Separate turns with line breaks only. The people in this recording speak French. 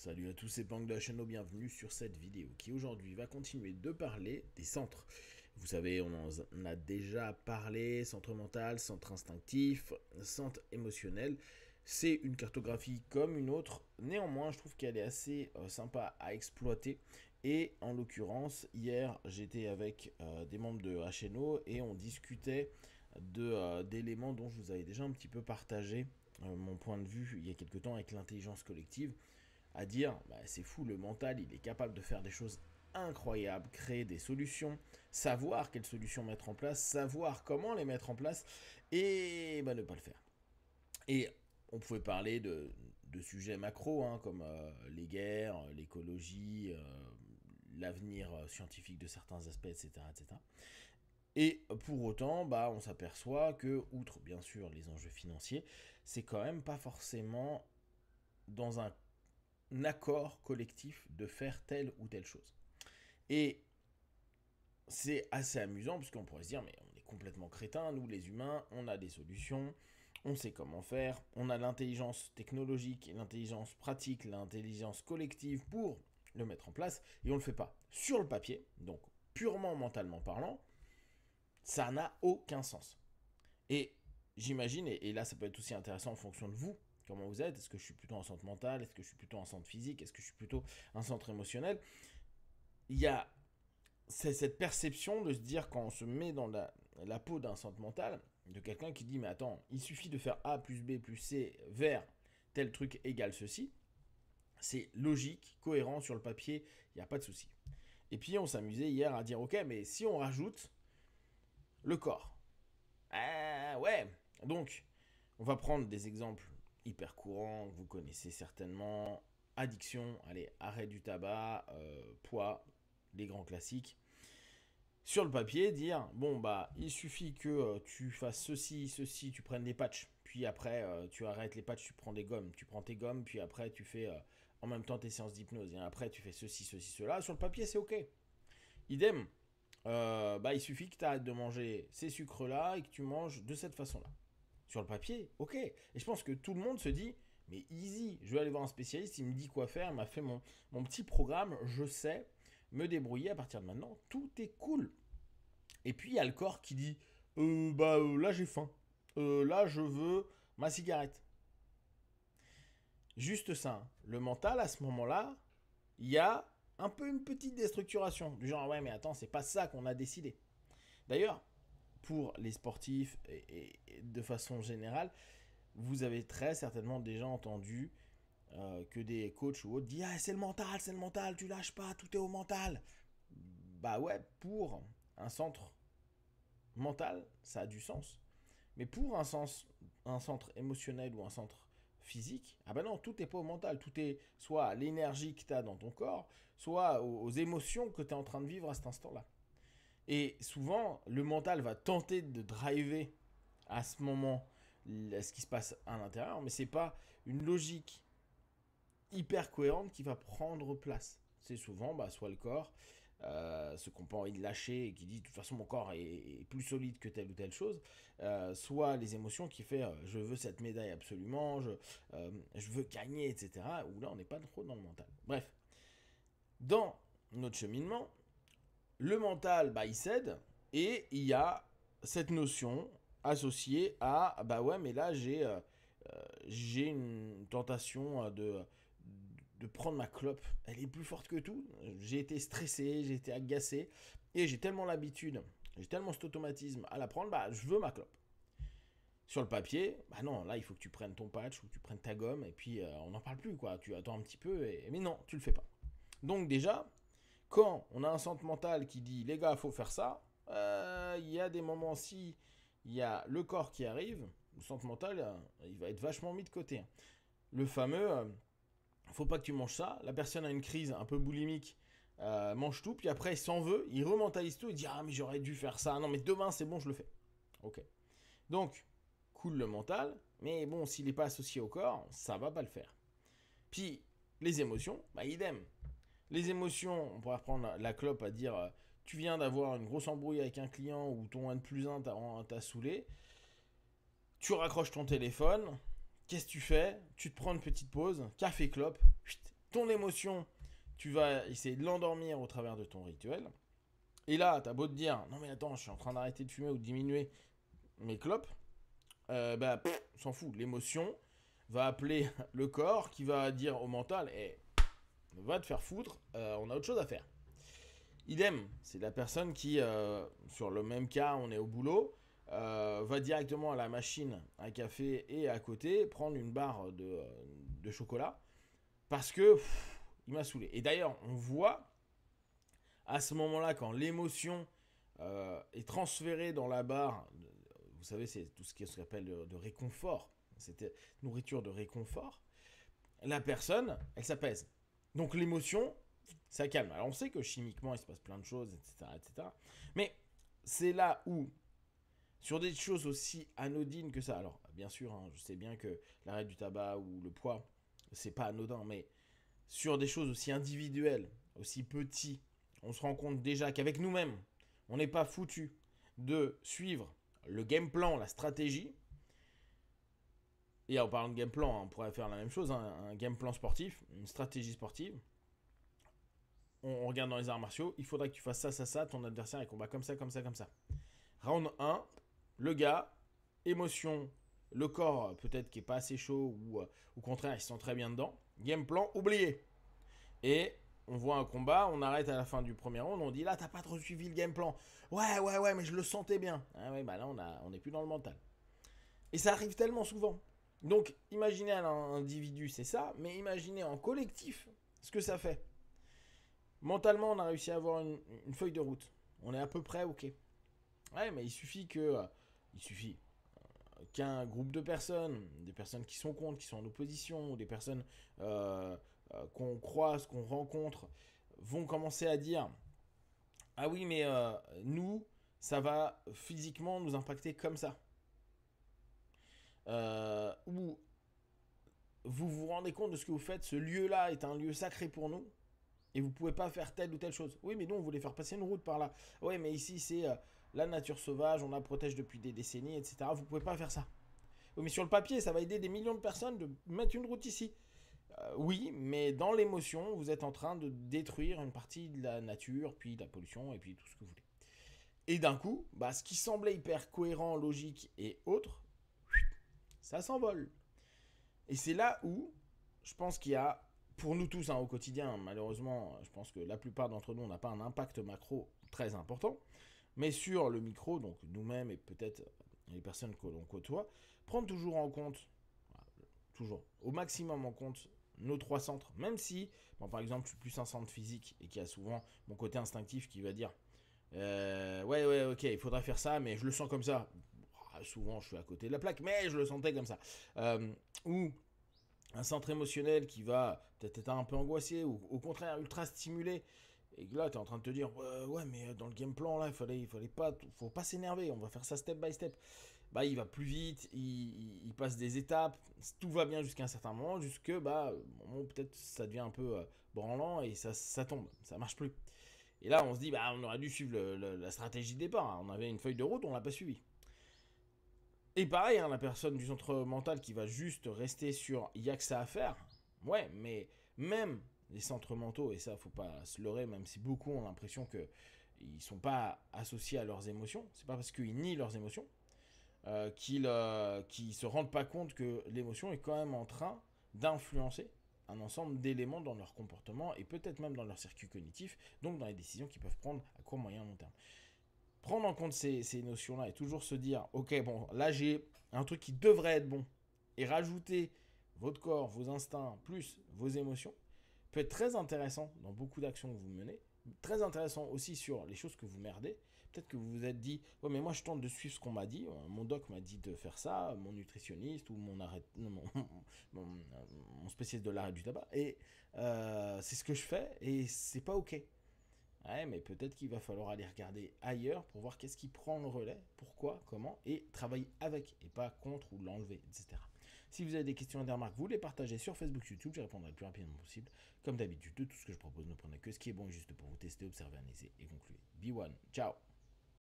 Salut à tous, c'est Pang de la chaîne, bienvenue sur cette vidéo qui aujourd'hui va continuer de parler des centres. Vous savez, on en a déjà parlé, centre mental, centre instinctif, centre émotionnel. C'est une cartographie comme une autre, néanmoins je trouve qu'elle est assez sympa à exploiter. Et en l'occurrence, hier j'étais avec des membres de HNO et on discutait d'éléments dont je vous avais déjà un petit peu partagé mon point de vue il y a quelques temps avec l'intelligence collective à dire bah, c'est fou, le mental il est capable de faire des choses incroyables, créer des solutions, savoir quelles solutions mettre en place, savoir comment les mettre en place et bah, ne pas le faire. Et on pouvait parler de sujets macro hein, comme les guerres, l'écologie, l'avenir scientifique de certains aspects, etc. etc. Et pour autant, bah, on s'aperçoit que, outre bien sûr les enjeux financiers, c'est quand même pas forcément dans un accord collectif de faire telle ou telle chose. Et c'est assez amusant parce qu'on pourrait se dire mais on est complètement crétins, nous les humains, on a des solutions, on sait comment faire, on a l'intelligence technologique, l'intelligence pratique, l'intelligence collective pour le mettre en place et on le fait pas sur le papier, donc purement mentalement parlant, ça n'a aucun sens. Et j'imagine, et là ça peut être aussi intéressant en fonction de vous, comment vous êtes, est-ce que je suis plutôt en centre mental, est-ce que je suis plutôt en centre physique, est-ce que je suis plutôt un centre émotionnel. Il y a cette perception de se dire quand on se met dans la peau d'un centre mental, de quelqu'un qui dit mais attends, il suffit de faire A plus B plus C vers tel truc égale ceci, c'est logique, cohérent sur le papier, il n'y a pas de souci. Et puis on s'amusait hier à dire ok mais si on rajoute le corps, ah ouais, donc on va prendre des exemples hyper courants que vous connaissez certainement. Addiction, allez, arrêt du tabac, poids, les grands classiques. Sur le papier, dire, bon bah, il suffit que tu fasses ceci, tu prennes des patchs, puis après tu arrêtes les patchs, tu prends des gommes, tu prends tes gommes, puis après tu fais en même temps tes séances d'hypnose, et après tu fais ceci, cela. Sur le papier, c'est ok. Idem, bah, il suffit que tu arrêtes de manger ces sucres-là et que tu manges de cette façon-là. Sur le papier, ok. Et je pense que tout le monde se dit, mais easy, je vais aller voir un spécialiste, il me dit quoi faire, il m'a fait mon petit programme, je sais me débrouiller à partir de maintenant, tout est cool. Et puis il y a le corps qui dit, là j'ai faim, là je veux ma cigarette. Juste ça, hein. Le mental à ce moment-là, il y a un peu une petite déstructuration, du genre ouais mais attends, c'est pas ça qu'on a décidé. D'ailleurs, pour les sportifs et de façon générale, vous avez très certainement déjà entendu que des coachs ou autres disent ah, c'est le mental, tu lâches pas, tout est au mental. Bah ouais, pour un centre mental, ça a du sens. Mais pour un centre émotionnel ou un centre physique, ah bah non, tout est pas au mental, tout est soit à l'énergie que tu as dans ton corps, soit aux émotions que tu es en train de vivre à cet instant-là. Et souvent, le mental va tenter de driver à ce moment ce qui se passe à l'intérieur, mais c'est pas une logique hyper cohérente qui va prendre place. C'est souvent bah, soit le corps, ceux qui n'ont pas envie de lâcher et qui dit de toute façon mon corps est plus solide que telle ou telle chose, soit les émotions qui fait je veux cette médaille absolument, je veux gagner, etc. Où là on n'est pas trop dans le mental. Bref, dans notre cheminement, le mental bah, il cède et il y a cette notion associée à bah ouais mais là j'ai une tentation de prendre ma clope. Elle est plus forte que tout. J'ai été stressé, j'ai été agacé. Et j'ai tellement l'habitude, j'ai tellement cet automatisme à la prendre, bah je veux ma clope. Sur le papier, bah non, là il faut que tu prennes ton patch ou que tu prennes ta gomme et puis on n'en parle plus quoi. Tu attends un petit peu, mais non, tu le fais pas. Donc déjà, quand on a un centre mental qui dit les gars, faut faire ça, il y a des moments si il y a le corps qui arrive, le centre mental, il va être vachement mis de côté. Le fameux, faut pas que tu manges ça. La personne a une crise un peu boulimique, mange tout, puis après il s'en veut, il rementalise tout, il dit ah mais j'aurais dû faire ça, non mais demain c'est bon je le fais. Ok. Donc cool le mental, mais bon s'il n'est pas associé au corps, ça va pas le faire. Puis les émotions, bah idem. Les émotions, on pourrait reprendre la clope à dire tu viens d'avoir une grosse embrouille avec un client ou ton 1 plus 1 t'a saoulé, tu raccroches ton téléphone, qu'est-ce que tu fais? Tu te prends une petite pause, café clope, ton émotion, tu vas essayer de l'endormir au travers de ton rituel. Et là, t'as beau te dire, non mais attends, je suis en train d'arrêter de fumer ou de diminuer mes clopes, s'en fout. L'émotion va appeler le corps qui va dire au mental, va te faire foutre, on a autre chose à faire. Idem, c'est la personne qui, sur le même cas, on est au boulot, va directement à la machine à café et à côté prendre une barre de chocolat parce que il m'a saoulé. Et d'ailleurs, on voit à ce moment-là, quand l'émotion est transférée dans la barre, vous savez, c'est tout ce qu'on appelle de réconfort, c'était nourriture de réconfort, la personne, elle s'apaise. Donc l'émotion, ça calme. Alors on sait que chimiquement, il se passe plein de choses, etc. etc. Mais c'est là où, sur des choses aussi anodines que ça, alors bien sûr, hein, je sais bien que l'arrêt du tabac ou le poids, c'est pas anodin, mais sur des choses aussi individuelles, aussi petits, on se rend compte déjà qu'avec nous-mêmes, on n'est pas foutu de suivre le game plan, la stratégie. Et en parlant de game plan, on pourrait faire la même chose, hein, un game plan sportif, une stratégie sportive. On regarde dans les arts martiaux, il faudrait que tu fasses ça, ça, ça, ton adversaire il combat comme ça, comme ça, comme ça. Round 1, le gars, émotion, le corps peut-être qui est pas assez chaud ou au contraire il se sent très bien dedans. Game plan, oublié. Et on voit un combat, on arrête à la fin du premier round, on dit là t'as pas trop suivi le game plan. Ouais, mais je le sentais bien. Ah ouais, bah là on n'est plus dans le mental. Et ça arrive tellement souvent. Donc imaginez à l'individu c'est ça, mais imaginez en collectif ce que ça fait. Mentalement on a réussi à avoir une feuille de route. On est à peu près ok. Ouais, mais il suffit qu'un groupe de personnes, des personnes qui sont contre, qui sont en opposition, ou des personnes qu'on croise, qu'on rencontre, vont commencer à dire ah oui, mais nous, ça va physiquement nous impacter comme ça. Ou vous vous rendez compte de ce que vous faites, ce lieu-là est un lieu sacré pour nous, et vous pouvez pas faire telle ou telle chose. Oui, mais nous, on voulait faire passer une route par là. Oui, mais ici, c'est la nature sauvage, on la protège depuis des décennies, etc. Vous pouvez pas faire ça. Oui, mais sur le papier, ça va aider des millions de personnes de mettre une route ici. Oui, mais dans l'émotion, vous êtes en train de détruire une partie de la nature, puis de la pollution, et puis tout ce que vous voulez. Et d'un coup, bah, ce qui semblait hyper cohérent, logique et autre, ça s'envole. Et c'est là où je pense qu'il y a, pour nous tous hein, au quotidien, malheureusement, je pense que la plupart d'entre nous, on n'a pas un impact macro très important, mais sur le micro, donc nous-mêmes et peut-être les personnes que l'on côtoie, prendre toujours en compte, toujours, au maximum en compte, nos trois centres, même si, bon, par exemple, je suis plus un centre physique et qu'il y a souvent mon côté instinctif qui va dire ouais, ok, il faudrait faire ça, mais je le sens comme ça. Souvent, je suis à côté de la plaque, mais je le sentais comme ça. Ou un centre émotionnel qui va peut-être être un peu angoissé ou au contraire ultra stimulé. Et là, tu es en train de te dire ouais, mais dans le game plan, là, faut pas s'énerver, on va faire ça step by step. Bah, il va plus vite, il passe des étapes, tout va bien jusqu'à un certain moment, jusque peut-être ça devient un peu branlant et ça tombe, ça marche plus. Et là, on se dit, bah, on aurait dû suivre la stratégie de départ. Hein. On avait une feuille de route, on l'a pas suivie. Et pareil, hein, la personne du centre mental qui va juste rester sur il y a que ça à faire. Ouais, mais même les centres mentaux, et ça, faut pas se leurrer, même si beaucoup ont l'impression qu'ils ne sont pas associés à leurs émotions, c'est pas parce qu'ils nient leurs émotions qu'ils se rendent pas compte que l'émotion est quand même en train d'influencer un ensemble d'éléments dans leur comportement et peut-être même dans leur circuit cognitif, donc dans les décisions qu'ils peuvent prendre à court, moyen, long terme. Prendre en compte ces notions-là et toujours se dire, ok, bon, là j'ai un truc qui devrait être bon, et rajouter votre corps, vos instincts, plus vos émotions, peut être très intéressant dans beaucoup d'actions que vous menez, très intéressant aussi sur les choses que vous merdez. Peut-être que vous vous êtes dit, ouais, mais moi je tente de suivre ce qu'on m'a dit, mon doc m'a dit de faire ça, mon nutritionniste ou mon spécialiste de l'arrêt du tabac, et c'est ce que je fais, et c'est pas ok. Ouais, mais peut-être qu'il va falloir aller regarder ailleurs pour voir qu'est-ce qui prend le relais, pourquoi, comment, et travailler avec, et pas contre ou l'enlever, etc. Si vous avez des questions et des remarques, vous les partagez sur Facebook, YouTube, je répondrai le plus rapidement possible. Comme d'habitude, de tout ce que je propose, ne prenez que ce qui est bon et juste pour vous tester, observer, analyser et conclure. Be one, ciao.